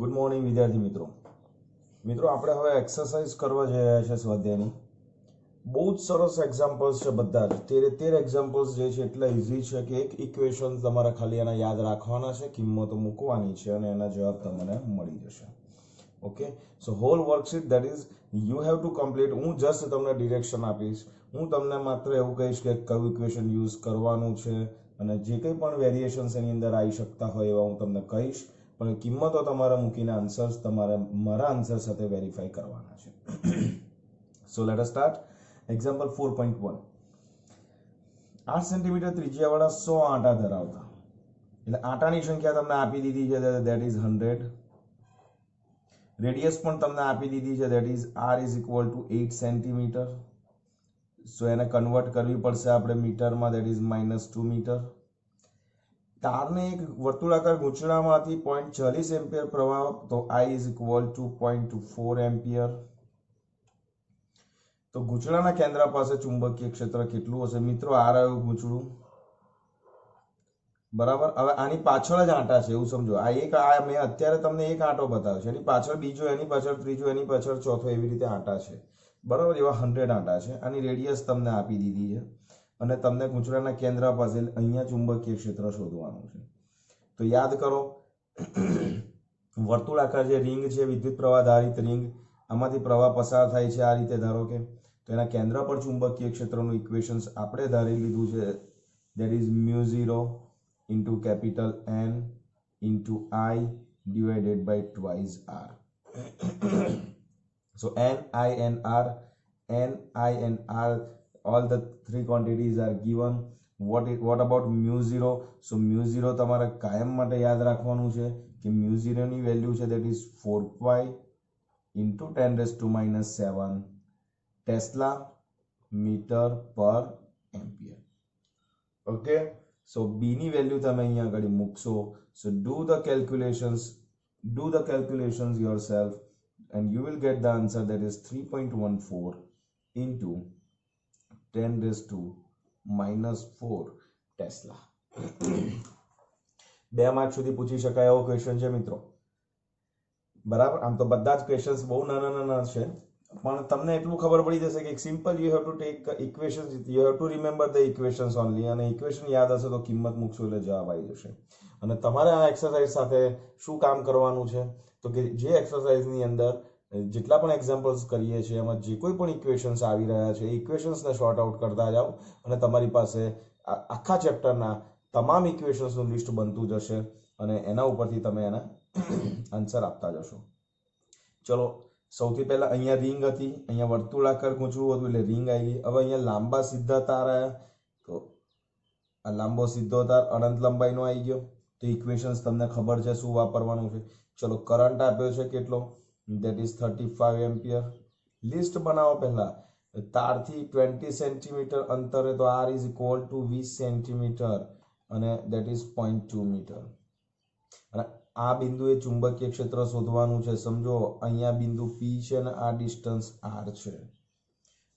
Good morning વિદ્યાર્થી મિત્રો આપણે હવે એક્સરસાઇઝ કરવા જઈ રહ્યા છે સ્વાધ્યાયની. બહુ જ સરસ એક્ઝામ્પલ્સ છે બધા જ. 13 એક્ઝામ્પલ્સ જે છે એટલા ઇઝી છે કે એક ઇક્વેશન તમારે ખાલી એના યાદ રાખવાના છે, કિંમતો મૂકવાની છે અને એના જવાબ તમને મળી જશે. Okay, so whole worksheet that is you have to complete. હું જસ્ટ તમને ડિરેક્શન આપીશ. હું તમને માત્ર એવું કહીશ કે કયું ઇક્વેશન યુઝ કરવાનું છે અને જે કંઈ પણ વેરિએશન્સ એની અંદર આવી શકતા હોય એવા હું તમને કહીશ. પણ કિંમતો તમારે મૂકીને આન્સર્સ તમારે મારા આન્સર સાથે વેરીફાઈ કરવાના છે. So let us start. Example 4.1. 8 centimetre ત્રિજ્યાવાળા 100 આંટા ધરાવતા, એટલે આંટાની સંખ્યા તમને આપી દીધી છે, દેટ ઇઝ 100. રેડિયસ પણ તમને આપી દીધી છે, that is r is equal to 8 centimetre. So એને કન્વર્ટ કરવી પડશે આપણે મીટરમાં, દેટ ઇઝ -2 મીટર. તારને એક વર્તુળાકાર ગૂંચળામાંથી 0.40 એમ્પિયર પ્રવાહ, તો I is equal two 0.4 ampere. તો ગૂંચળાના કેન્દ્ર પાસે ચુંબકીય ક્ષેત્ર કેટલું હશે? મિત્રો આ રહ્યું ગૂંચળું, બરાબર. હવે આની પાછળ જ આંટા છે એવું સમજો. આ મેં અત્યારે તમને એક આંટો બતાવ્યો છે, એની પાછળ બીજો, એની પાછળ ત્રીજો, એની પાછળ ચોથો, એવી રીતે આંટા છે, બરાબર. એવા 100 આંટા છે. આની રેડિયસ તમને આપી દીધી છે અને તમને ગૂંચળાના કેન્દ્ર પાસે અહીંયા ચુંબકીય ક્ષેત્ર શોધવાનું છે. તો યાદ કરો, વર્તુળાકાર જે રિંગ છે, વિદ્યુત પ્રવાહ ધારિત રિંગ, આમાંથી પ્રવાહ પસાર થાય છે આ રીતે, ધારો કે. તો એના કેન્દ્ર પર ચુંબકીય ક્ષેત્રનું ઇક્વેશન્સ આપણે ધારી લીધું છે, that is μ0 into capital N into I divided by twice R. So N, I and R, all the three quantities are given. What about μ0? So μ0 તમારે કાયમ માટે યાદ રાખવાનું છે કે μ0 ની વેલ્યુ છે, that is 4 pi into 10⁻⁻⁷ tesla metre પર એમ્પિયર. ઓકે, સો b ની વેલ્યુ તમે અહીંયા આગળ મૂકશો. સો do the calculations yourself and you will get the answer, that is 3.14 into 10⁻⁻⁴ tesla. 2 mark સુધી પૂછી શકાય એવો ક્વેશ્ચન છે મિત્રો, બરાબર. આમ તો બધા જ ક્વેશ્ચન્સ બહુ નાના છે, પણ તમને એટલું ખબર પડી જશે કે simple you have to take equations, you have two remember the equations only, અને ઇક્વેશન યાદ હશે તો કિંમત મૂકશો એટલે જવાબ આવી જશે. અને તમારે આ એક્સરસાઇઝ સાથે શું કામ કરવાનું છે, તો કે જે એક્સરસાઇઝની અંદર જેટલા પણ એક્ઝામ્પલ્સ કરીએ છીએ એમાં જે કોઈ પણ ઇક્વેશન્સ આવી રહ્યા છે એ ઇક્વેશન્સને શોર્ટ આઉટ કરતા જાઓ અને તમારી પાસે આખા ચેપ્ટરના તમામ ઇક્વેશન્સનું લિસ્ટ બનતું જશે અને એના ઉપરથી તમે એના આન્સર આપતા જશો. ચલો, સૌથી પહેલા અહીંયા રિંગ હતી, અહીંયા વર્તુળાકાર ગૂંચળું હતું એટલે રિંગ આવી. હવે અહીંયા લાંબા સીધા તાર આવ્યા, તો આ લાંબો સીધો તાર અનંત લંબાઈનો આવી ગયો. તો ઇક્વેશન્સ તમને ખબર છે શું વાપરવાનું છે. ચલો, કરંટ આપ્યો છે કેટલો, that is 35 એમ્પિયર. લિસ્ટ બનાવો પહેલા. તારથી 20 સેન્ટીમીટર અંતરે તો r is equal to 20 centimetre અને that is 0.2 મીટર. અને આ બિંદુએ ચુંબકીય ક્ષેત્ર શોધવાનું છે. સમજો અહીંયા બિંદુ P છે અને આ ડિસ્ટન્સ r છે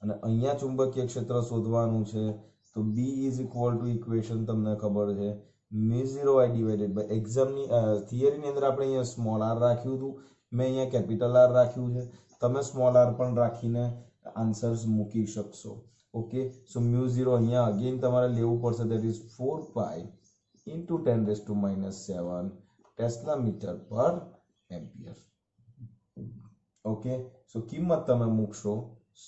અને અહીંયા ચુંબકીય ક્ષેત્ર શોધવાનું છે. તો B is equal to equation તમને ખબર છે, μ0I divided by, એક્ઝામની થિયરીની અંદર આપણે અહીંયા સ્મોલ r રાખ્યું હતું, મેં અહીંયા કેપિટલ R રાખ્યું છે. તમે સ્મોલ r પણ રાખીને આન્સર્સ મૂકી શકશો. ઓકે, સો μ0 અહીંયા અગેન તમારે લેવું પડશે, that is 4 pi into 10⁻⁷ tesla metre પર એમ્પિયર. ઓકે, સો કિંમત તમે મૂકશો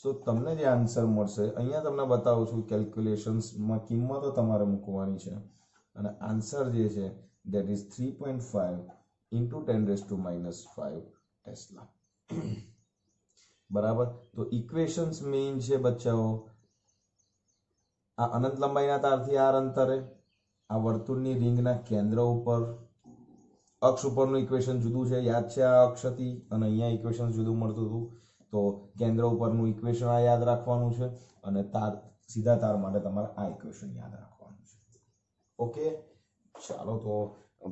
તો તમને જે આન્સર મળશે, અહીંયા તમને બતાવું છું કેલ્ક્યુલેશન્સમાં કિંમતો તમારે મૂકવાની છે અને આન્સર જે છે that is 3.5 into 10⁻⁻5 ટેસ્લા. બરાબર. તો ઇક્વેશન્સ મેઇન છે બચ્ચાઓ આ અનંત લંબાઈના તારથી આર અંતરે, આ વર્તુળની રિંગના કેન્દ્ર ઉપર, અક્ષ ઉપરનું ઇક્વેશન જુદું છે, યાદ છે આ અક્ષ હતી અને અહીંયા ઇક્વેશન જુદું મળતું હતું. તો કેન્દ્ર ઉપરનું ઇક્વેશન આ યાદ રાખવાનું છે અને તાર સીધા તાર માટે તમારે આ ઇક્વેશન યાદ રાખવાનું છે. ઓકે, ચાલો તો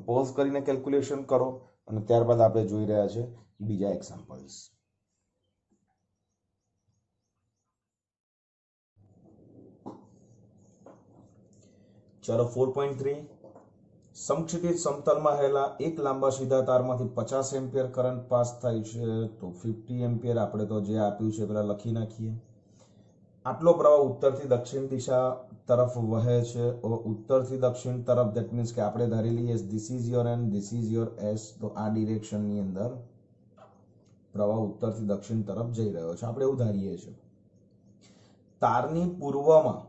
પોઝ કરીને કેલ્ક્યુલેશન કરો અને ત્યારબાદ આપણે જોઈ રહ્યા છે બીજા એક્ઝામ્પલ્સ. ચાલો 4.3 સમક્ષિતિજ સમતલમાં રહેલા એક લાંબા સીધા તારમાંથી 50 એમ્પિયર કરંટ પાસ થાય છે. તો 50 એમ્પિયર આપણે તો જે આપ્યું છે પેલા લખી નાખીએ. આટલો પ્રવાહ ઉત્તરથી દક્ષિણ દિશા તરફ વહે છે. ઉત્તરથી દક્ષિણ તરફ ધેટ મીન્સ કે આપણે ધારી લઈએ this is your and, this is your S. તો આ ડિરેક્શનની અંદર પ્રવાહ ઉત્તરથી દક્ષિણ તરફ જઈ રહ્યો છે, આપણે એવું ધારીએ છીએ. તારની પૂર્વમાં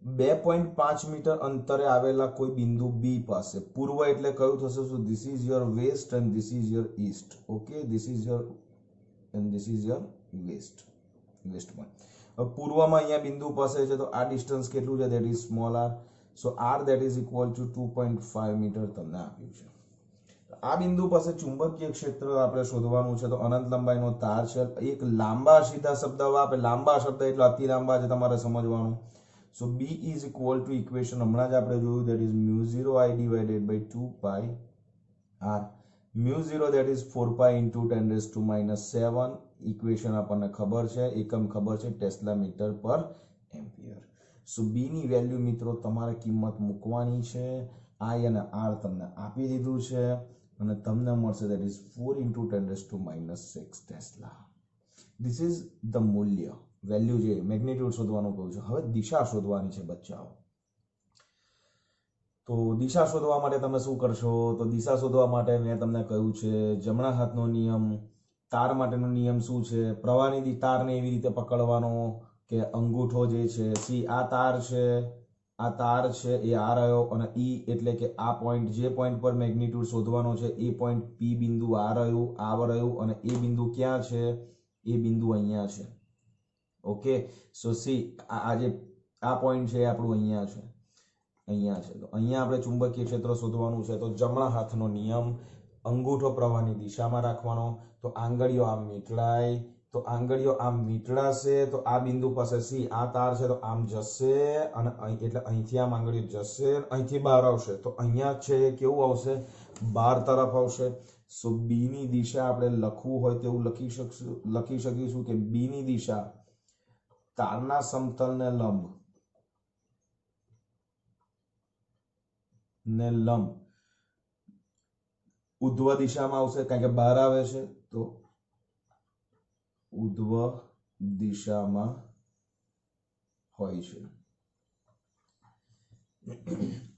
2.5 મીટર અંતરે આવેલા કોઈ બિંદુ બી પાસે, પૂર્વ એટલે કયું થશે? શું this is your west and this is your east. Okay, this is your and this is your west, west point. હવે પૂર્વમાં અહીંયા બિંદુ પાસે છે તો આ ડિસ્ટન્સ કેટલું છે? That is small R. So R that is equal to 2.5 metre તમને આપ્યું છે. આ બિંદુ પાસે ચુંબકીય ક્ષેત્ર આપણે શોધવાનું છે. તો અનંત લંબાઈનો તાર છે. એક લાંબા સીધા શબ્દ આપે, લાંબા શબ્દ એટલે અતિ લાંબા છે, તમારે સમજવાનું. સો B is equal to equation હમણાં જ આપણે જોયું that is μ0I divided by 2 pi r. μ0 that is 4 pi into 10⁻⁷. Equation આપણને ખબર છે, એકમ ખબર છે ટેસ્લા મીટર પર એમ્પિયર. સો B ની વેલ્યુ મિત્રો તમારે કિંમત મૂકવાની છે. I અને R તમને આપી દીધું છે અને તમને મળશે that is 4 into 10⁻⁶ tesla. This is the મૂલ્ય, વેલ્યુ જે મેગ્નિટ્યુડ શોધવાનું કહું છું. હવે દિશા શોધવાની છે બચ્ચાઓ. તો દિશા શોધવા માટે તમે શું કરશો? તો દિશા શોધવા માટે મેં તમને કહ્યું છે જમણા હાથનો નિયમ. તાર માટેનો નિયમ શું છે? પ્રવાહની તારને એવી રીતે પકડવાનો કે અંગૂઠો જે છે, સી આ તાર છે, આ તાર છે એ આ રહ્યો અને ઈ એટલે કે આ પોઈન્ટ, જે પોઈન્ટ પર મેગ્નિટ્યુડ શોધવાનો છે એ પોઈન્ટ પી બિંદુ આ રહ્યું અને એ બિંદુ ક્યાં છે? એ બિંદુ અહીંયા છે. ઓકે, સો સી આ પોઈન્ટ છે આપણું અહીંયા છે, અહીંયા છે. તો અહીંયા આપણે ચુંબકીય ક્ષેત્ર શોધવાનું છે. તો જમણા હાથનો નિયમ, અંગૂઠો પ્રવાહની દિશામાં રાખવાનો. તો આંગળીઓ આમ મીટળાય, તો આંગળીઓ આમ મીટળાશે તો આ બિંદુ પાસે સી આ તાર છે તો આમ જશે અને એટલે અહીંથી આમ આંગળીઓ જશે, અહીંથી બહાર આવશે. તો અહીંયા છે એ કેવું આવશે? બહાર તરફ આવશે. સો બી ની દિશા આપણે લખવું હોય તેવું લખી શકીશું કે બી ની દિશા તારના સમતલને લંબ ઉધ્વ દિશામાં આવશે, કારણ કે બહાર આવે છે તો ઉધ્વ દિશામાં હોય છે.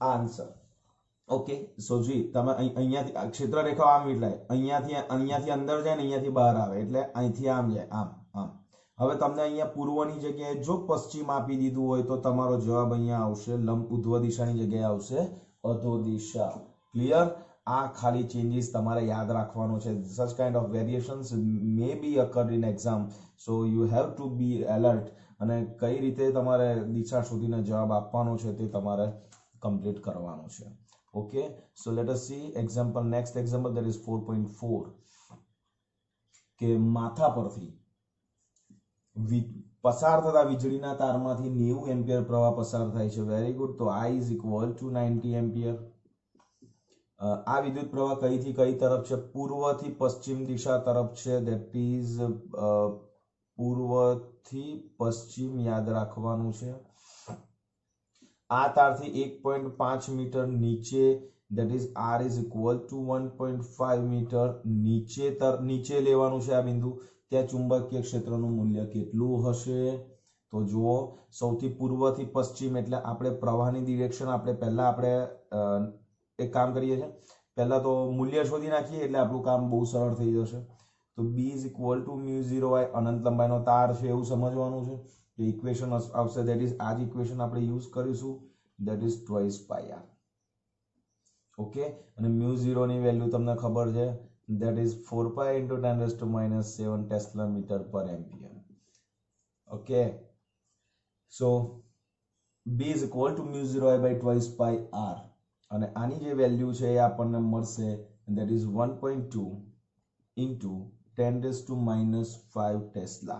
આન્સર. ઓકે, સો જી તમે અહીંયાથી ક્ષેત્ર રેખા આમ મીટલાય, અહીંયાથી અંદર જાય ને અહીંયાથી બહાર આવે એટલે અહીંથી આમ જાય, આમ આમ. હવે તમને અહીંયા પૂર્વની જગ્યાએ જો પશ્ચિમ આપી દીધું હોય તો તમારો જવાબ અહીંયા આવશે લંબ, ઉધ્વ દિશાની જગ્યાએ આવશે અધો દિશા. ક્લિયર? આ ખાલી ચેન્જીસ તમારે યાદ રાખવાનો છે. Such kind of variations may be occurred in exam, so you have to be alert. અને કઈ રીતે તમારે દિશા શોધીને જવાબ આપવાનો છે તે તમારે કમ્પ્લીટ કરવાનું છે. Okay, so let S C example. Next example that is 4.4 કે માથા પરથી પસાર થતા વીજળીના તારમાંથી 90 એમ્પિયર પ્રવાહ પસાર થાય છે. Very good. તો I is equal to 90 ampere. આ વિદ્યુત પ્રવાહ કઈથી કઈ તરફ છે? પૂર્વથી પશ્ચિમ દિશા તરફ છે. ધેટ ઇઝ પૂર્વથી પશ્ચિમ યાદ રાખવાનું છે. આ તારથી 1.5 મીટર નીચે, that is R is equal to 1.5 metre નીચે લેવાનું છે આ બિંદુ. ત્યાં ચુંબકીય ક્ષેત્રનું મૂલ્ય કેટલું હશે? તો જુઓ, સૌથી પૂર્વથી પશ્ચિમ એટલે આપણે પ્રવાહની ડિરેક્શન આપણે એક કામ કરીએ છીએ, પહેલા તો મૂલ્ય શોધી નાખીએ એટલે આપણું કામ બહુ સરળ થઈ જશે. તો B is equal to μ0I અનંત લંબાઈનો તાર છે એવું સમજવાનું છે. તો ઇક્વેશન આવશે ધેટ ઇઝ આ જ ઇક્વેશન આપણે યુઝ કરીશું, that is 2 pi r. Okay, અને મ્યુ 0 ની વેલ્યુ તમને ખબર છે, that is 4 pi into 10 raised to minus 7 Tesla meter per ampere. Okay, so B is equal to mu 0 by twice pi r, અને આની જે વેલ્યુ છે એ આપણને મળશે, that is 1.2 into 10 raised to minus 5 Tesla.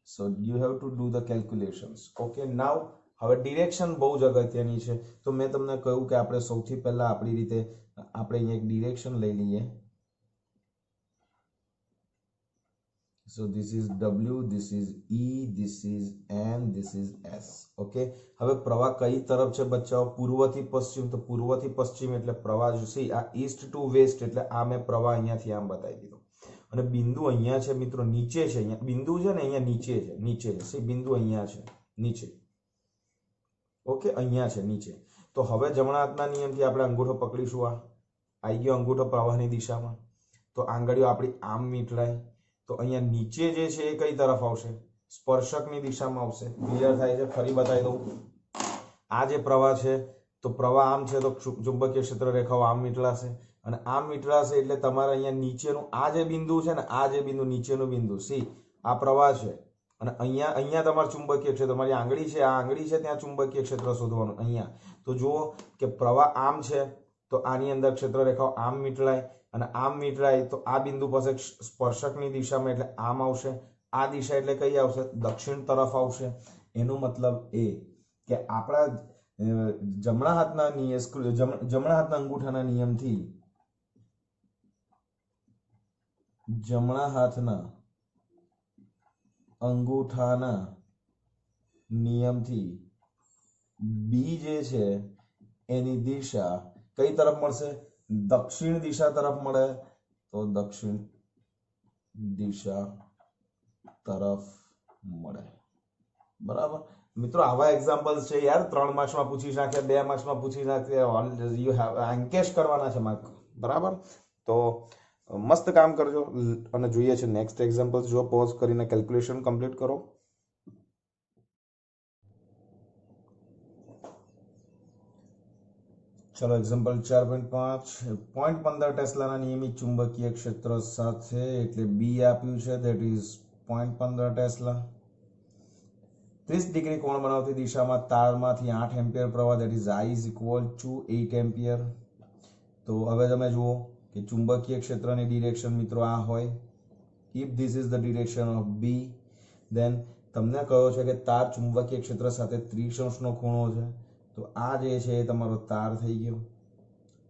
So you have to do the calculations. Okay, now હવે direction બહુ જ અગત્યની છે. તો મેં તમને કહ્યું કે આપણે સૌથી પહેલા આપણી રીતે આપણે અહીંયા એક ડિરેક્શન લઈ લઈએ. So this is W, this is E, this is N, this is S. Okay, હવે પ્રવાહ કઈ તરફ છે બચ્ચાઓ? પૂર્વથી પશ્ચિમ. તો પૂર્વથી પશ્ચિમ એટલે પ્રવાહ જોશે આ ઈસ્ટ ટુ વેસ્ટ, એટલે આ મેં પ્રવાહ અહીંયાથી આમ બતાવી દીધો. અને બિંદુ અહીંયા છે મિત્રો, નીચે છે. અહીંયા બિંદુ છે ને, અહીંયા નીચે છે, નીચે છે. સી બિંદુ અહીંયા છે નીચે. ઓકે, અહીંયા છે નીચે. તો હવે જમણા હાથના નિયમથી આપણે અંગૂઠો પકડીશું. આ આવી ગયો અંગૂઠો પ્રવાહની દિશામાં. તો આંગળીઓ આપણી આમ મીટરાય. તો અહીંયા નીચે જે છે એ કઈ તરફ આવશે? સ્પર્શકની દિશામાં આવશે. ક્લિયર થાય છે? ફરી બતાવી દઉં. આ જે પ્રવાહ છે, તો પ્રવાહ આમ છે, તો ચુંબકીય ક્ષેત્ર રેખાઓ આમ મીટળાશે, અને આમ મીટળાશે એટલે તમારે અહીંયા નીચેનું આ જે બિંદુ છે ને, આ જે બિંદુ નીચેનું બિંદુ સી આ પ્રવાહ છે, અને અહીંયા તમારું ચુંબકીય ક્ષેત્ર, તમારી આંગળી છે, આ આંગળી છે, ત્યાં ચુંબકીય ક્ષેત્ર શોધવાનું અહીંયા. તો જુઓ કે પ્રવાહ આમ છે, તો આની અંદર ક્ષેત્ર રેખાઓ આમ મીટળાય, અને આમ મીટરાય તો આ બિંદુ પાસે સ્પર્શકની દિશામાં એટલે આમ આવશે. આ દિશા એટલે કઈ આવશે? દક્ષિણ તરફ આવશે. એનો મતલબ એ કે આપણા જમણા હાથના અંગૂઠાના નિયમથી બી જે છે એની દિશા કઈ તરફ મળશે? દક્ષિણ દિશા તરફ મળે. તો દક્ષિણ દિશા તરફ મળે. બરાબર મિત્રો, આવા એક્ઝામ્પલ્સ છે યાર. 3 માર્ક્સમાં પૂછી નાખે, 2 માર્ક્સમાં પૂછી નાખે. યુ હેવ અંકેશ કરવાના છે માર્ક. બરાબર, તો મસ્ત કામ કરજો. અને જોઈએ છે નેક્સ્ટ એક્ઝામ્પલ્સ. જો પોઝ કરીને કેલ્ક્યુલેશન કમ્પ્લીટ કરો. ચલો એક્ઝામ્પલ 4.5. 0.15 ટેસ્લાના નિયમિત ચુંબકીય ક્ષેત્ર સાથે, એટલે બી આપ્યું છે, ધેટ ઇઝ 0.15 ટેસ્લા. 30 ડિગ્રી કોણ બનાવતી દિશામાં તારમાંથી 8 એમ્પિયર પ્રવાહ, that is I is equal to 8 ampere. તો હવે તમે જુઓ કે ચુંબકીય ક્ષેત્રની ડિરેક્શન મિત્રો આ હોય. If this is the direction of B, then તમને કહ્યો છે કે તાર ચુંબકીય ક્ષેત્ર સાથે 30 અંશનો ખૂણો છે. તો આ જે છે એ તમારો તાર થઈ ગયો,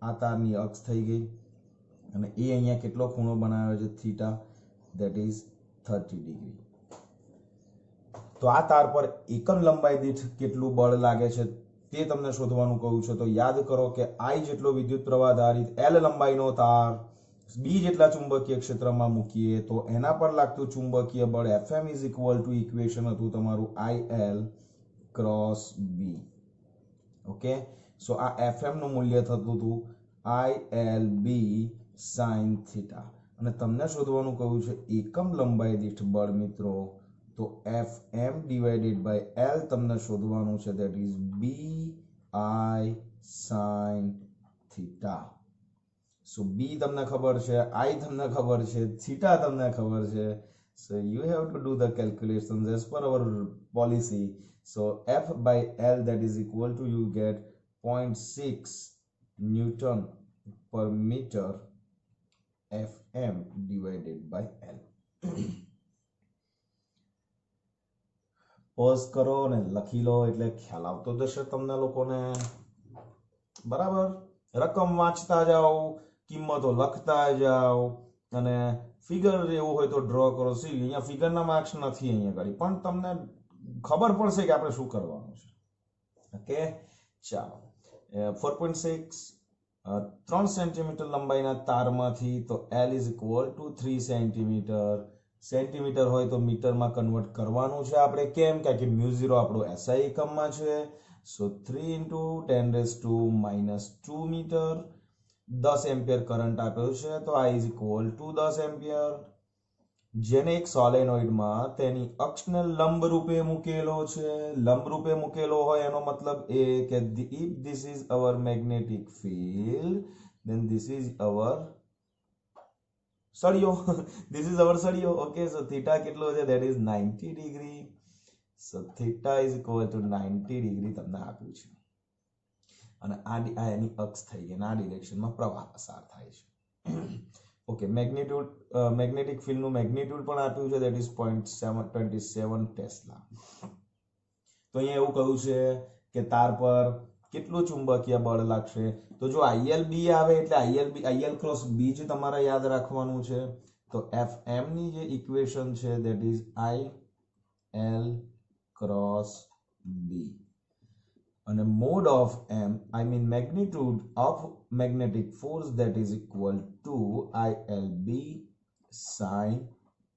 આ તારની અક્ષ થઈ ગઈ, અને એ અહીંયા કેટલો ખૂણો બનાવ્યો છે? Theta, that is 30 degree. તો આ તાર પર એકમ લંબાઈ દીઠ કેટલું બળ લાગે છે તે તમને શોધવાનું કહ્યું છે. તો યાદ કરો કે I જેટલો વિદ્યુત પ્રવાહ ધારિત L લંબાઈનો તાર બી જેટલા ચુંબકીય ક્ષેત્રમાં મૂકીએ તો એના પર લાગતું ચુંબકીય બળ Fm is equal two equation હતું તમારું IL ક્રોસ બી. ઓકે, સો આ Fm નું મૂલ્ય થતું હતું ILB sin થીટા, અને તમને શોધવાનું કહ્યું છે એકમ લંબાઈ દીઠ બળ મિત્રો. તો Fm ડિવાઇડેડ બાય L તમને શોધવાનું છે, that is BI sin theta. So B તમને ખબર છે, I તમને ખબર છે, થીટા તમને ખબર છે. So you have to do the calculations as per our policy. So F by L, that is equal to, you get 0.6 Newton per meter Fm divided by L. Pause કરો ને લખી લો એટલે ખ્યાલ આવતો જશે તમને લોકોને. બરાબર, રકમ વાંચતા જાઓ, કિંમતો લખતા જાઓ, અને ફિગર એવું હોય તો ડ્રો કરો. સી અહીંયા ફિગરના માર્ક્સ નથી અહીંયા કરી, પણ તમને ખબર પડશે કે આપણે શું કરવાનું છે. ઓકે, ચાલો 4.6 3 સેન્ટીમીટર લંબાઈના તારમાંથી, તો L is equal two 3 centimetre. Centimetre હોય તો મીટરમાં કન્વર્ટ કરવાનું છે આપણે. કેમ? કારણ કે મ્યુ 0 આપણો SI એકમમાં છે. So 3 into 10 raised to minus 2 metre. 10 ampere current આપ્યો છે, તો I is equal to 10 ampere. જેને એક સોલેનોઇડમાં તેની અક્ષને લંબ રૂપે મૂકેલો છે. લંબ રૂપે મૂકેલો હોય એનો મતલબ એ કે if this is our magnetic field then this is our સળિયો. this is our સળિયો. ઓકે, સો થીટા કેટલો છે? that is 90 degree. So theta is equal to 90 degree તમને આપ્યું છે અને આ એની અક્ષ થઈ ગઈ અને આ ડિરેક્શનમાં પ્રવાહ પસાર થાય છે. ઓકે, મેગ્નેટિક ફિલ્ડનું મેગ્નિટ્યુડ પણ આપ્યું છે, that is 0.727 ટેસ્લા. તો અહીંયા એવું કહ્યું છે કે તાર પર કેટલું ચુંબકીય બળ લાગશે. તો જો ILB આવે એટલે IL ક્રોસ B જ તમારે યાદ રાખવાનું છે. તો FM ની જે ઇક્વેશન છે that is IL cross B અને mode of m I mean magnitude of magnetic force that is equal to ILB sin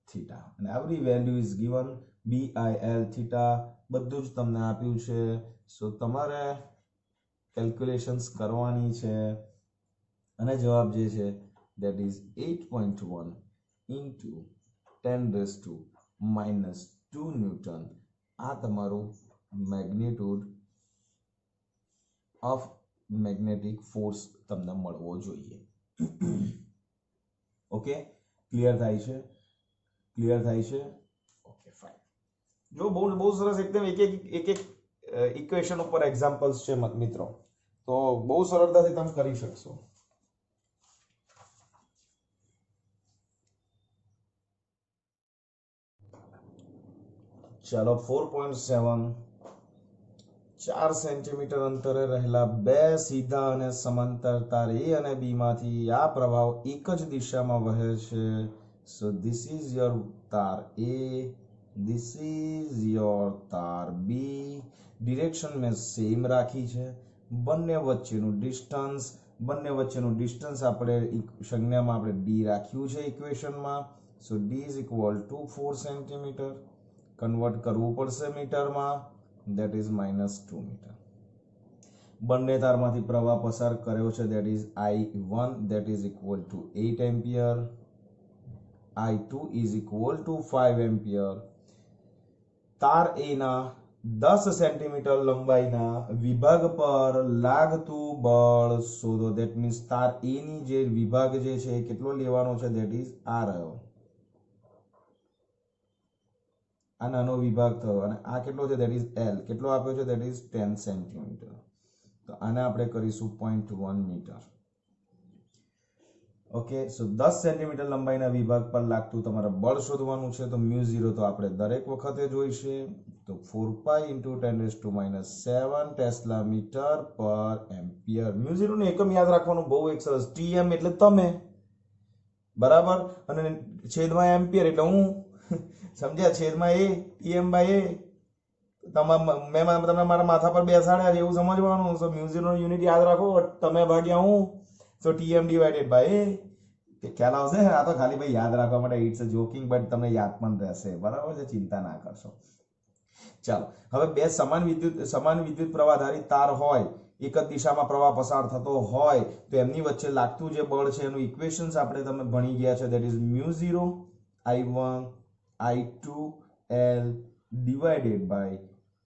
theta and every value is given. BIL theta બધું જ તમને આપ્યું છે. સો તમારે કેલ્ક્યુલેશન્સ કરવાની છે અને જવાબ જે છે that is 8.1 into 10⁻⁻² ન્યૂટન. આ તમારું મેગ્નિટ્યુડ ઓફ મેગ્નેટિક ફોર્સ તમને મળવો જોઈએ. ઓકે, ક્લિયર થાય છે? Okay, fine. જો બહુ સરસ એકદમ એક ઇક્વેશન ઉપર એક્ઝામ્પલ્સ છે મિત્રો, તો બહુ સરળતાથી તમે કરી શકશો. ચાલો 4.7 4 સેન્ટીમીટર અંતરે રહેલા બે સીધા અને સમાંતર તાર A અને B માંથી આ પ્રવાહ એક જ દિશામાં વહે છે. સો ધીસ ઇઝ યોર તાર A, ધીસ ઇઝ યોર તાર B. ડિરેક્શન મેં સેમ રાખી છે. બંને વચ્ચેનું ડિસ્ટન્સ આપણે સંજ્ઞામાં આપણે D રાખ્યું છે ઇક્વેશનમાં. સો D is equal two 4 centimetre. Convert કરવું પડશે મીટરમાં, that is -2 મીટર. બંને તારમાંથી પ્રવાહ પસાર કર્યો છે that is I1 that is equal to 8 ampere. I2 is equal to 5 ampere. તાર A ના 10 સેન્ટીમીટર લંબાઈના વિભાગ પર લાગતું બળ શોધો. that means તાર A ની જે વિભાગ જે છે કેટલો લેવાનો છે that is આ રહ્યો, આ નાનો વિભાગ થયો અને આ કેટલો છે that is L. કેટલો આપ્યો છે that is 10 સેન્ટીમીટર. તો આને આપણે કરીશું 0.1 મીટર. ઓકે, સો 10 સેન્ટીમીટર લંબાઈના વિભાગ પર લાગતું તમારે બળ શોધવાનું છે. તો μ0 તો આપણે દરેક વખતે જોઈશે. તો 4π × 10⁻⁷ ટેસ્લા મીટર પર એમ્પિયર. μ0 નું એકમ યાદ રાખવાનું બહુ એક સરસ. TM એટલે તમે, બરાબર, અને છેદમાં એમ્પિયર એટલે હું. સમજ્યા? છેદમાં A, TM/A. મેં તમને મારા માથા પર બેસાડ્યા એવું સમજવાનું. સો μ0 નો યુનિટ યાદ રાખો, તમે ભાગ્યા હું. સો TM/A. ખ્યાલ આવશે? આ તો ખાલી ભાઈ યાદ રાખવા માટે, ઇટ્સ અ જોકિંગ, બટ તમને યાદ પણ રહેશે, બરાબર છે? ચિંતા ના કરશો. ચાલો, હવે બે સમાન વિદ્યુત પ્રવાહધારી તાર હોય, એક જ દિશામાં પ્રવાહ પસાર થતો હોય, તો એમની વચ્ચે લાગતું જે બળ છે એનું ઇક્વેશન્સ આપણે તમે ભણી ગયા છે. that is μ0 I1 I2 L divided by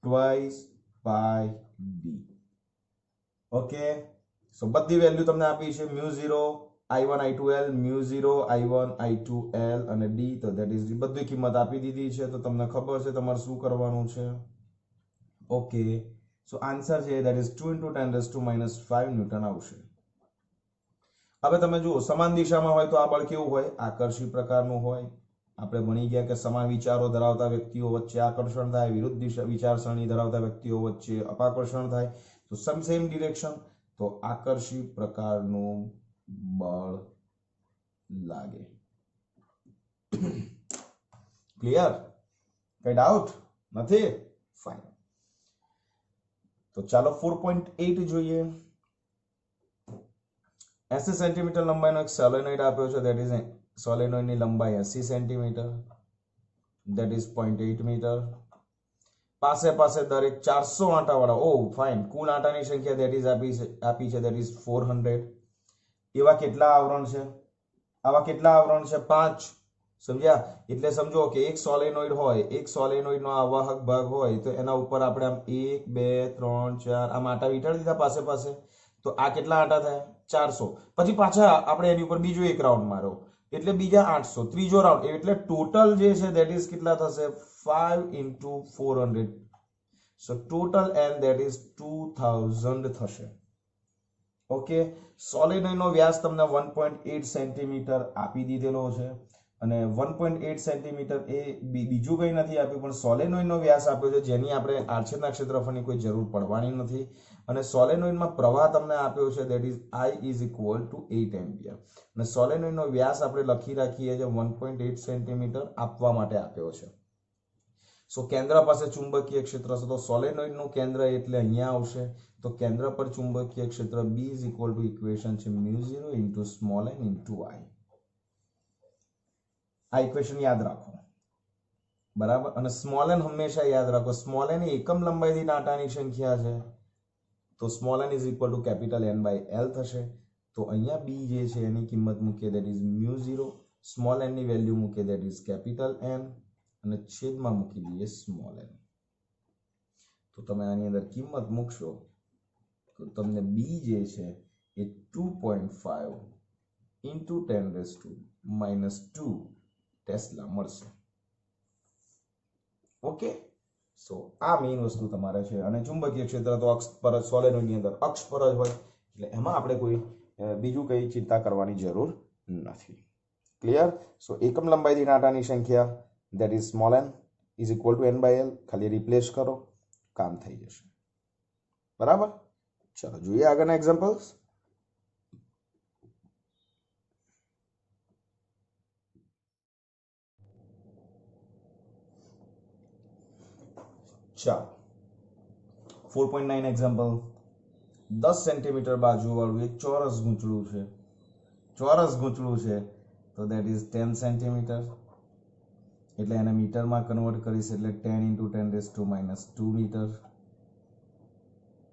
twice pi d. Okay, so બધી વેલ્યુ તમને આપી છે. μ0 I1 I2 L, μ0 I1 I2 L અને d. તો that is બધી કિંમત આપી દીધી છે. તો તમને ખબર છે તમારે શું કરવાનું છે. ઓકે, સો આન્સર છે that is 2 × 10⁻⁵ ન્યૂટન આવશે. હવે તમે જુઓ, સમાન દિશામાં હોય તો આ બળ કેવું હોય? આકર્ષી પ્રકારનું હોય. આપણે ભણી ગયા કે સમાન વિચારો ધરાવતા વ્યક્તિઓ વચ્ચે આકર્ષણ થાય, વિરુદ્ધ વિચારસરણી ધરાવતા વ્યક્તિઓ વચ્ચે અપાકર્ષણ થાય. તો સેમ ડિરેક્શન, તો આકર્ષી પ્રકારનું બળ લાગે. ક્લિયર? કઈ ડાઉટ નથી? ફાઇન. તો ચાલો 4.8 જોઈએ. 80 સેન્ટીમીટર લંબાઈનો એક સોલેનોઇડ આપ્યો છે. that is સોલેનોઇડની લંબાઈ 80 સેન્ટીમીટર, that is 0.8 મીટર. પાસે દરેક 400 આંટાવાળા, ઓ ફાઇન, કુલ આંટાની સંખ્યા that is આપી છે that is 400. એવા કેટલા આવરણ છે? આવા કેટલા આવરણ છે? 5. સમજ્યા? એટલે સમજો કે એક સોલેનોઇડ હોય, એક સોલેનોઇડનો આવાહક ભાગ હોય તો એના ઉપર આપણે આમ 1 2 3 4 આમ આટા વીંટાળી દીધા પાસે પાસે, તો આ કેટલા આટા થયા? 400. પછી પાછા આપણે એની ઉપર બીજો એક રાઉન્ડ મારો એટલે બીજા 800, ત્રીજો રાઉન્ડ, એટલે ટોટલ જે છે ધેટ ઇઝ કેટલા થશે? 5 into 400. So total n that is 2000 થશે. ઓકે, સોલેનોઇડનો વ્યાસ તમને 1.8 સેન્ટીમીટર આપી દીધેલો છે અને 1.8 સેન્ટીમીટર એ બીજું કંઈ નથી આપ્યું, પણ સોલેનોઇડનો વ્યાસ આપ્યો છે જેની આપણે આડછેદના ક્ષેત્રફળની કોઈ જરૂર પડવાની નથી. અને સોલેનોઇડમાં પ્રવાહ તમને આપ્યો છે that is I is equal to 8 ampere અને સોલેનોઇડનો વ્યાસ આપણે લખી રાખીએ છીએ 1.8 સેન્ટીમીટર આપવા માટે આપ્યો છે. સો કેન્દ્ર પાસે ચુંબકીય ક્ષેત્ર છે તો સોલેનોઇડનું કેન્દ્ર એટલે અહીંયા આવશે. તો કેન્દ્ર પર ચુંબકીય ક્ષેત્ર B is equal to equation છે μ0 into small n into I. આ ઇક્વેશન યાદ રાખો, બરાબર? અને સ્મોલ n હંમેશા યાદ રાખો. સ્મોલ n એકમ લંબાઈથી આંટાની સંખ્યા છે તો small n is equal to capital N by L થશે. તો અહીંયા B જે છે એની કિંમત મૂકીએ ધેટ ઇઝ μ0, સ્મોલ n ની વેલ્યુ મૂકીએ ધેટ ઇઝ કેપિટલ N અને છેદમાં મૂકી દઈએ સ્મોલ n. તો તમે આની અંદર કિંમત મૂકશો તો તમને B જે છે એ 2.5 into 10⁻² ટેસ્લા મળશે. ઓકે, સો આ મેઇન વસ્તુ તમારે છે. અને ચુંબકીય ક્ષેત્ર તો અક્ષ પર, સોલેનોઇડની અંદર અક્ષ પર જ હોય એટલે એમાં આપણે કોઈ બીજું કંઈ ચિંતા કરવાની જરૂર નથી. ક્લિયર? સો એકમ લંબાઈથી આંટાની સંખ્યા that is small n is equal to n by L, ખાલી રિપ્લેસ કરો, કામ થઈ જશે. બરાબર? ચલો જોઈએ આગળના એક્ઝામ્પલ્સ. ચાલો 4.9 એક્ઝામ્પલ. 10 સેન્ટીમીટર બાજુવાળું એક ચોરસ ગૂંચળું છે. તો that is 10 સેન્ટીમીટર એટલે એને મીટરમાં કન્વર્ટ કરીશ એટલે 10 into 10⁻² મીટર,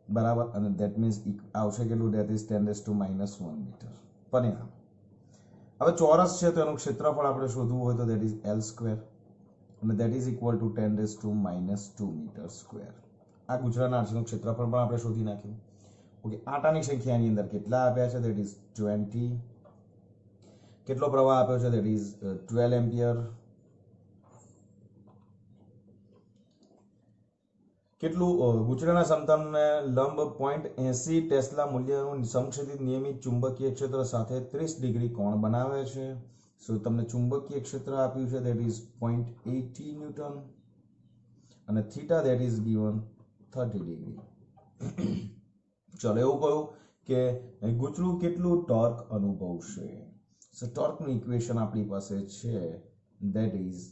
બરાબર? અને ધેટ મીન્સ આવશે કેટલું? ધેટ ઇઝ 10⁻1 મીટર પરિણામ. હવે ચોરસ છે તો એનું ક્ષેત્રફળ આપણે શોધવું હોય તો ધેટ ઇઝ L² અને that is equal to 10⁻² metre square. આ ગુજરાતના આર્ચનું ક્ષેત્રફળ પણ આપણે શોધી નાખ્યું. ઓકે, આંટાની સંખ્યાની અંદર કેટલા આપ્યા છે? That is 20. કેટલો પ્રવાહ આપ્યો છે? That is 12 ampere. કેટલું ગૂંચળાના સમતલને લંબ 0.80 ટેસ્લા મૂલ્યનું સમક્ષેત્રિત નિયમિત ચુંબકીય ક્ષેત્ર સાથે 30 ડિગ્રી કોણ બનાવે છે. સો તમને ચુંબકીય ક્ષેત્ર આપ્યું છે ધેટ ઇઝ 0.80 ન્યૂટન અને theta that is given 30 degree. ચલો એવું કહ્યું કે ગૂંચળું કેટલું ટોર્ક અનુભવશે. સો ટોર્કનું ઇક્વેશન આપણી પાસે છે that is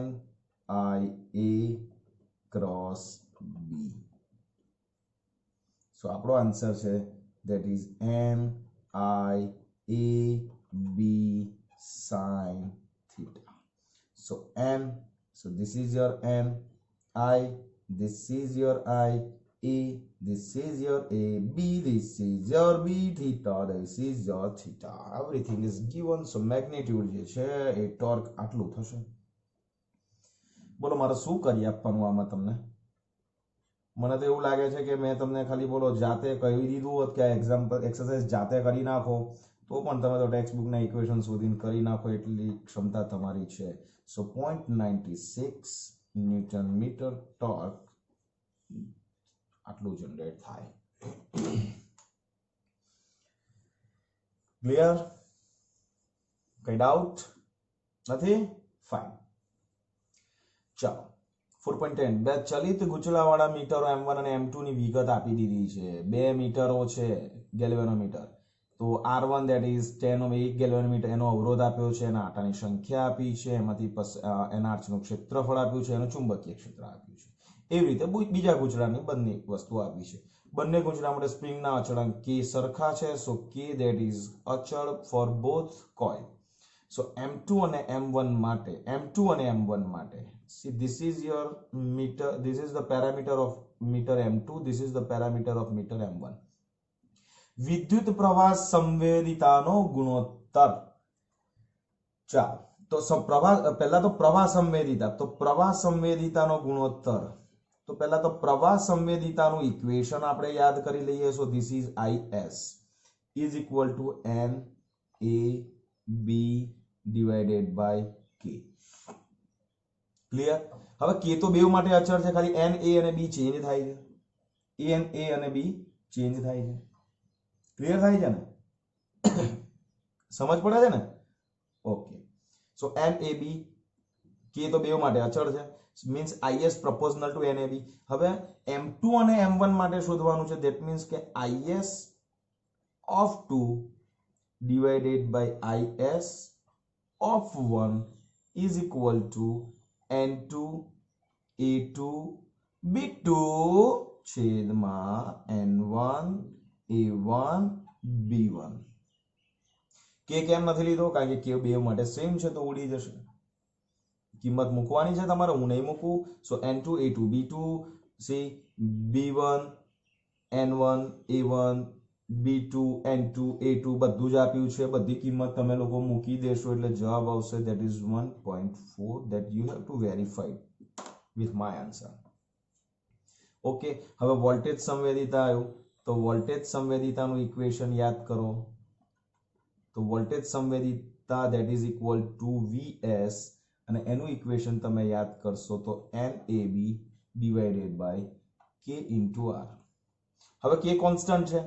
NIA cross B. સો આપણો આન્સર છે that is NIA B sin theta. So N, so this is your N, I, this is your I, A, this is your A, B, this is your B, theta, this is your theta. Everything is given. So magnitude જે છે એ torque આટલું થશે. બોલો મારે શું કરી આપવાનું આમાં તમને? મને તો એવું લાગે છે કે મેં તમને ખાલી બોલો જાતે કહી દીધું હોત કે આ એક્ઝામ્પલ એક્સરસાઇઝ જાતે કરી નાખો તો પણ તમે તો ટેક્સ્ટ બુકના ઇક્વેશન શોધીને કરી નાખો એટલી ક્ષમતા તમારી છે. સો 0.96 ન્યૂટન મીટર ટોર્ક આટલું જનરેટ થાય. ક્લિયર? કઈ ડાઉટ નથી? ફાઇન. ચાલો 4.10. બે ચલિત ગૂંચળાવાળા મીટરો M1 અને M2 ની વિગત આપી દીધી છે. 2 મીટરો છે ગેલ્વેનોમીટર. તો R1 that is 10 ohm 1 galvanometer એનો અવરોધ આપ્યો છે, એના આંટાની સંખ્યા આપી છે, એમાંથી એના આર્ચનું ક્ષેત્રફળ આપ્યું છે, એનું ચુંબકીય ક્ષેત્ર આપ્યું છે. એવી રીતે બીજા ગૂંચળાની બંને વસ્તુ આપી છે. બંને ગૂંચળા માટે સ્પ્રિંગના અચળાંક K સરખા છે. સો K that is અચળ for both coil. So M2 અને M1 માટે see this is your meter, this is the parameter of meter M2, this is the parameter of meter M1. વિદ્યુત પ્રવાહ સંવેદિતાનો ગુણોત્તર. ચાલો તો પહેલા તો પ્રવાહ સંવેદિતા, તો પ્રવાહ સંવેદિતાનો ગુણોત્તર, તો પહેલા તો પ્રવાહ સંવેદિતાનું ઇક્વેશન આપણે યાદ કરી લઈએ. So this is IS is equal to NAB divided by K. Clear? હવે K તો બે માટે અચળ છે, ખાલી NA અને B ચેન્જ થાય છે. NA અને B ચેન્જ થાય છે. ક્લિયર થાય છે ને? સમજ પડે છે ને? ઓકે. સો NAB K તો બે માટે અચળ છે, means IS proportional to NAB. હવે M2 અને M1 માટે શોધવાનું છે. ધેટ મીન્સ કે IS of 2 divided by IS of 1 is equal to N2 A2 B2 છેદમાં N1 A1 B1. K કેમ નથી લીધો? કારણ કે K બે માટે સેમ છે, તો ઉડી જશે. કિંમત મૂકવાની છે તમારે, હું નહીં મૂકું. સો N2 A2 B2 C B1 N1 A1 B2 N2 A2 બધું જ આપ્યું છે. બધી કિંમત તમે લોકો મૂકી દેશો એટલે જવાબ આવશે that is 1.4 that you have to verify with my answer. Okay. હવે વોલ્ટેજ સંવેદિતા આવ્યું, તો વોલ્ટેજ સંવેદિતાનું ઇક્વેશન યાદ કરો. તો voltage સંવેદિતા that is equal to VS, અને એનું ઇક્વેશન તમે યાદ કરશો તો NAB divided by K into R. હવે K કોન્સ્ટન્ટ છે,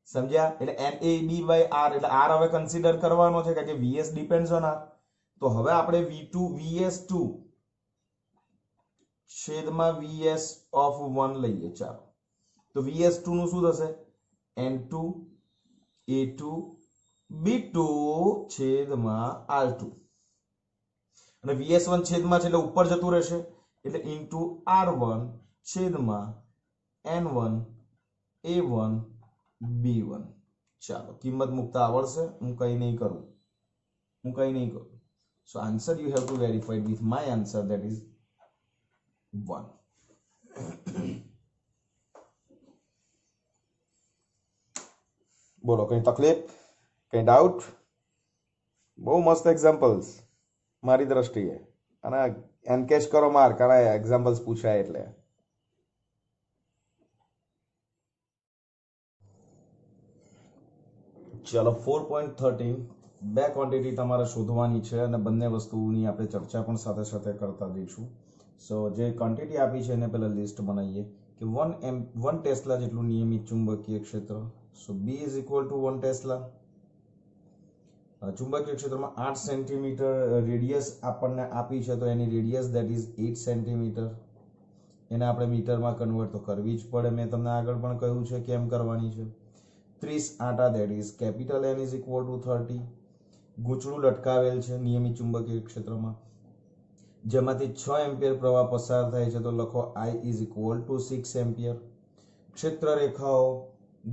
સમજ્યા? એટલે NAB બાય R, એટલે R હવે કન્સિડર કરવાનો છે કારણ કે VS ડિપેન્ડ્સ ઓન R. તો હવે આપણે VS2 છેદમાં VS of 1 લઈએ. ચાલો, તો VS2 નું શું થશે? N2 A2 B2 છેદમાં R2, અને VS1 છેદમાં છે એટલે ઉપર જતું રહેશે, એટલે ઇન્ટુ R1 છેદમાં N1 A1 B1. ચાલો, કિંમત મૂકતા આવડશે? હું કંઈ નહીં કરું. So answer you have to verify with my answer that is 1. બોલો, કઈ તકલીફ, કઈ ડાઉટ? બહુ મસ્ત એક્ઝામ્પલ્સ મારી દ્રષ્ટિએ, અને એનકેશ કરો માર્ક, અને એક્ઝામ્પલ્સ પૂછાય એટલે. ચલો 4.13 બે ક્વોન્ટિટી તમારે શોધવાની છે, અને બંને વસ્તુની આપણે ચર્ચા પણ સાથે સાથે કરતા જઈશું. સો જે ક્વોન્ટિટી આપી છે એને પહેલા લિસ્ટ બનાવીએ કે 1 ટેસ્લા જેટલું નિયમિત ચુંબકીય ક્ષેત્ર. સો B is equal two 1 tesla. ચુંબકીય ક્ષેત્રમાં 8 સેન્ટીમીટર રેડિયસ આપણને આપી છે, તો એની રેડિયસ ધેટ ઇઝ 8 સેન્ટીમીટર. એને આપણે મીટરમાં કન્વર્ટ તો કરવી જ પડે. મેં તમને આગળ પણ કહ્યું છે કેમ કરવાની છે. 30 આટા that is capital N is equal two 30. ગૂંચળું લટકાવેલ છે નિયમિત ચુંબકીય ક્ષેત્રમાં, જેમાંથી 6 એમ્પિયર પ્રવાહ પસાર થાય છે, તો લખો I is equal two 6 ampere. ક્ષેત્ર રેખાઓ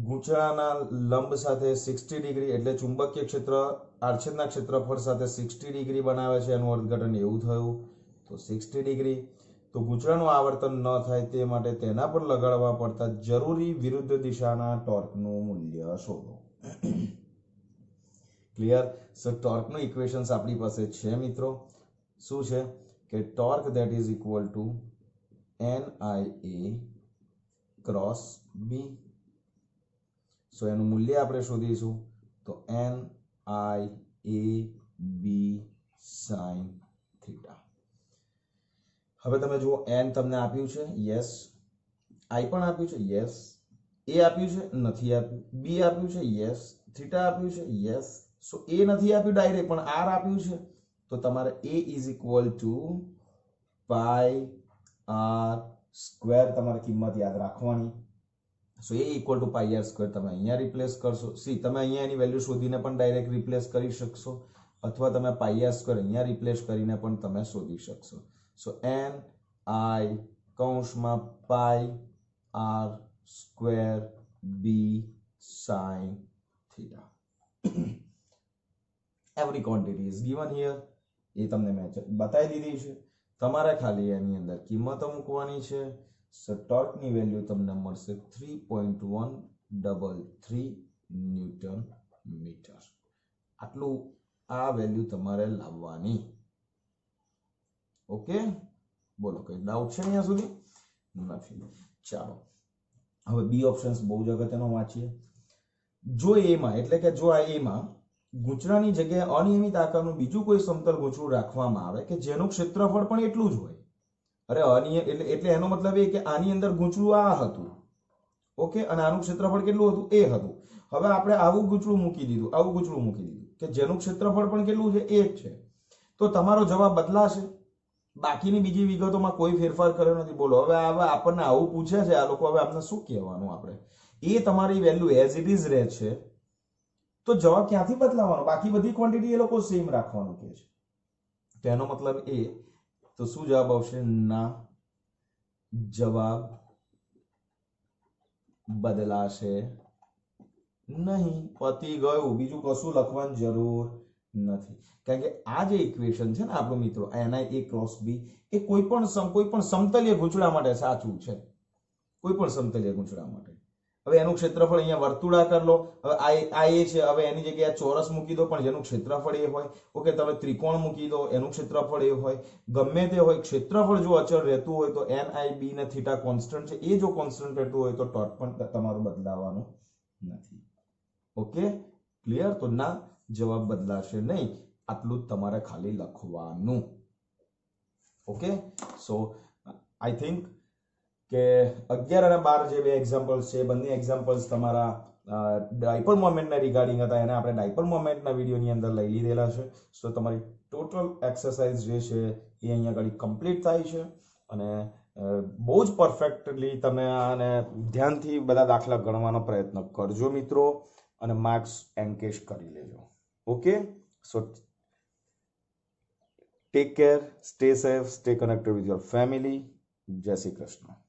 ગૂંચળાના લંબ સાથે 60 ડિગ્રી, એટલે ચુંબકીય ક્ષેત્ર આડછેદના ક્ષેત્રફળ સાથે 60 ડિગ્રી બનાવે છે. એનું અર્થઘટન એવું થયું, તો 60 ડિગ્રી. તો ગૂંચળાનું આવર્તન ન થાય તે માટે તેના પર લગાડવા પડતા જરૂરી વિરુદ્ધ દિશાના ટોર્કનું મૂલ્ય શોધો. ક્લિયર? સો ટોર્કનું ઇક્વેશન્સ આપણી પાસે છે મિત્રો. શું છે કે torque that is equal two NIA cross B. સો એનું મૂલ્ય આપણે શોધીશું, તો NIAB sin થીટા. હવે તમે જુઓ, n તમને આપ્યું છે, યસ. I પણ આપ્યું છે, યસ. A આપ્યું છે, નથી આપ્યું. B આપ્યું છે, યસ. થીટા આપ્યું છે, યસ. સો A નથી આપ્યું ડાયરેક્ટ, પણ R આપ્યું છે, તો તમારે A is equal to pi R square તમારે કિંમત યાદ રાખવાની. સો A equal to pi R square તમે અહીંયા રિપ્લેસ કરશો. સી તમે અહીંયા એની વેલ્યુ શોધીને પણ ડાયરેક્ટ રિપ્લેસ કરી શકશો, અથવા તમે પાઈ R સ્ક્વેર અહીંયા રિપ્લેસ કરીને પણ તમે શોધી શકશો. સો NI કૌંસમાં પાઈ R square B sin theta. Every quantity is given here. એ તમને મેં બતાવી દીધી છે. તમારે ખાલી એની અંદર કિંમતો મૂકવાની છે. સો ટોર્કની વેલ્યુ તમને મળશે 3.133 ન્યૂટન મીટર. આટલું આ વેલ્યુ તમારે લાવવાની. ઓકે, બોલો કઈ ડાઉટ છે અહીંયા સુધી? નથી. ચાલો હવે બી ઓપ્શન્સ બહુ જ અગત્યનો વાંચીએ. જો એમાં એટલે કે જો આ એમાં ગૂંચળાની જગ્યાએ અનિયમિત આકારનું બીજું કોઈ સમતલ ગૂંચળું રાખવામાં આવે કે જેનું ક્ષેત્રફળ પણ એટલું જ હોય. અરે અનિયમ એટલે એનો મતલબ એ કે આની અંદર ગૂંચળું આ હતું, ઓકે, અને આનું ક્ષેત્રફળ કેટલું હતું? એ હતું. હવે આપણે આવું ગૂંચળું મૂકી દીધું, આવું ગૂંચળું મૂકી દીધું કે જેનું ક્ષેત્રફળ પણ કેટલું છે? 1 છે. તો તમારો જવાબ બદલાશે. બાકીની બીજી વિગતોમાં કોઈ ફેરફાર કર્યો નથી. બોલો હવે આપણને આવું પૂછે છે આ લોકો, હવે આપણે શું કહેવાનું? આપણે એ તમારી વેલ્યુ એઝ ઇટ ઇઝ રહે છે તો જવાબ ક્યાંથી બદલાવાનો? બાકી બધી ક્વોન્ટિટી એ લોકો સેમ રાખવાનું કહે છે. તો એનો મતલબ એ, તો શું જવાબ આવશે? ના, જવાબ બદલાશે નહીં. પતી ગયું, બીજું કશું લખવાની જરૂર નથી. કારણ કે આ જે ઇક્વેશન છે ને આપણું મિત્રો ni a ક્રોસ b એ કોઈ પણ સમતલીય ગૂંચળા માટે સાચું છે. કોઈ પણ સમતલીય ગૂંચળા માટે. હવે એનું ક્ષેત્રફળ અહીંયા વર્તુળાકાર લો. હવે આ એ છે, હવે એની જગ્યાએ ચોરસ મૂકી દો પણ જેનું ક્ષેત્રફળ એ હોય. ઓકે, તમે ત્રિકોણ મૂકી દો, એનું ક્ષેત્રફળ એ હોય. ગમે તે હોય, ક્ષેત્રફળ જો અચળ રહેતું હોય તો ni b ને થીટા કોન્સ્ટન્ટ છે, એ જો કોન્સ્ટન્ટ રહેતું હોય તો ટોટ પણ તમારું બદલાવાનું નથી. Okay, clear? તો ના, જવાબ બદલાશે નહીં. આટલું જ તમારે ખાલી લખવાનું. ઓકે, સો આઈ થિંક કે 11 અને 12 જે બે એક્ઝામ્પલ્સ છે, બંને એક્ઝામ્પલ્સ તમારા ડાયપોલ મોમેન્ટના રિગાર્ડિંગ હતા. એને આપણે ડાયપોલ મોમેન્ટના વિડીયોની અંદર લઈ લીધેલા છે. સો તમારી ટોટલ એક્સરસાઇઝ જે છે એ અહીંયા આગળ કમ્પ્લીટ થાય છે અને બહુ જ પરફેક્ટલી તમે આને ધ્યાનથી બધા દાખલા ગણવાનો પ્રયત્ન કરજો મિત્રો, અને માર્ક્સ એન્કેશ કરી લેજો. Okay, so take care, stay safe, stay connected with your family. જય શ્રી કૃષ્ણ.